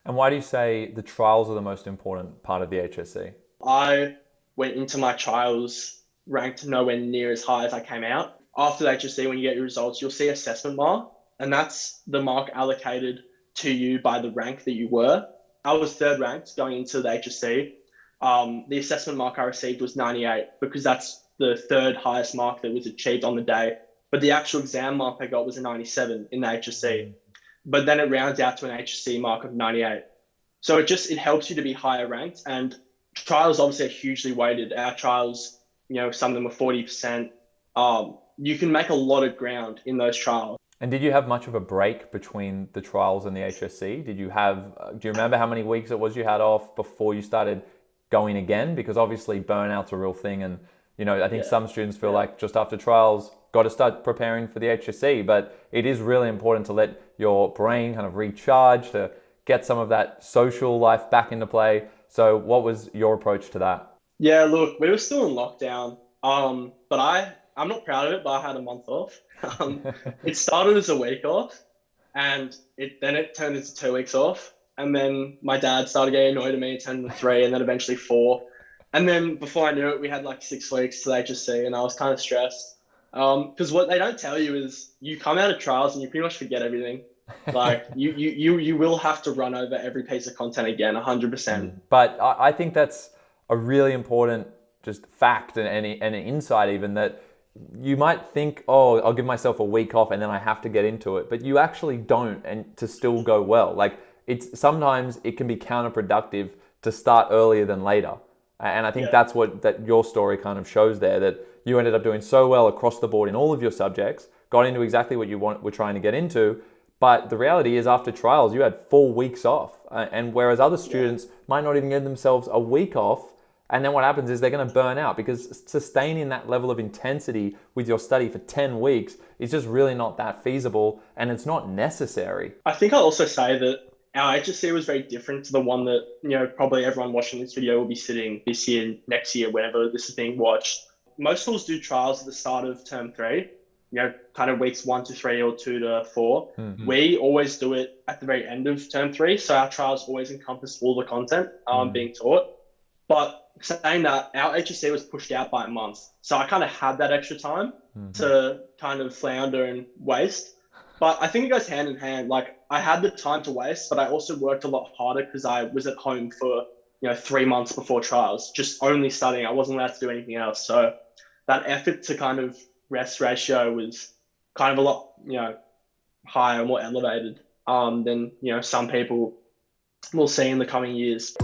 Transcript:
And why do you say the trials are the most important part of the HSC? I went into my trials ranked nowhere near as high as I came out. After the HSC, when you get your results, you'll see assessment mark, and that's the mark allocated to you by the rank that you were. I was third ranked going into the HSC. The assessment mark I received was 98 because that's the third highest mark that was achieved on the day. But the actual exam mark I got was a 97 in the HSC. But then it rounds out to an HSC mark of 98. So it helps you to be higher ranked, and trials obviously are hugely weighted. Our trials, some of them are 40%. You can make a lot of ground in those trials. And did you have much of a break between the trials and the HSC? Do you remember how many weeks it was you had off before you started going again? Because obviously burnout's a real thing. And, I think Yeah. some students feel like just after trials, got to start preparing for the HSC. But it is really important to let your brain kind of recharge, to get some of that social life back into play. So what was your approach to that? Yeah, look, we were still in lockdown. But I'm not proud of it, but I had a month off. It started as a week off, and it turned into 2 weeks off. And then my dad started getting annoyed at me and turned into three, and then eventually four. And then before I knew it, we had like 6 weeks to the HSC, and I was kind of stressed. Because what they don't tell you is you come out of trials and you pretty much forget everything. Like you will have to run over every piece of content again, 100%. But I think that's a really important just fact and an insight even, that you might think, oh, I'll give myself a week off and then I have to get into it, but you actually don't, and to still go well. Like, sometimes it can be counterproductive to start earlier than later. And I think Yeah. that's what that your story kind of shows there, that you ended up doing so well across the board in all of your subjects, got into exactly what you were trying to get into. But the reality is, after trials, you had 4 weeks off. And whereas other students might not even give themselves a week off, and then what happens is they're going to burn out, because sustaining that level of intensity with your study for 10 weeks is just really not that feasible, and it's not necessary. I think I'll also say that our HSC was very different to the one that, probably everyone watching this video will be sitting this year, next year, whenever this is being watched. Most schools do trials at the start of term three, kind of weeks 1 to 3 or 2 to 4. We always do it at the very end of term three. So our trials always encompass all the content being taught. But saying that, our HSC was pushed out by a month. So I kind of had that extra time to kind of flounder and waste. But I think it goes hand in hand. Like, I had the time to waste, but I also worked a lot harder because I was at home for, 3 months before trials, just only studying. I wasn't allowed to do anything else. So that effort to kind of rest ratio was kind of a lot, higher, more elevated than, some people will see in the coming years.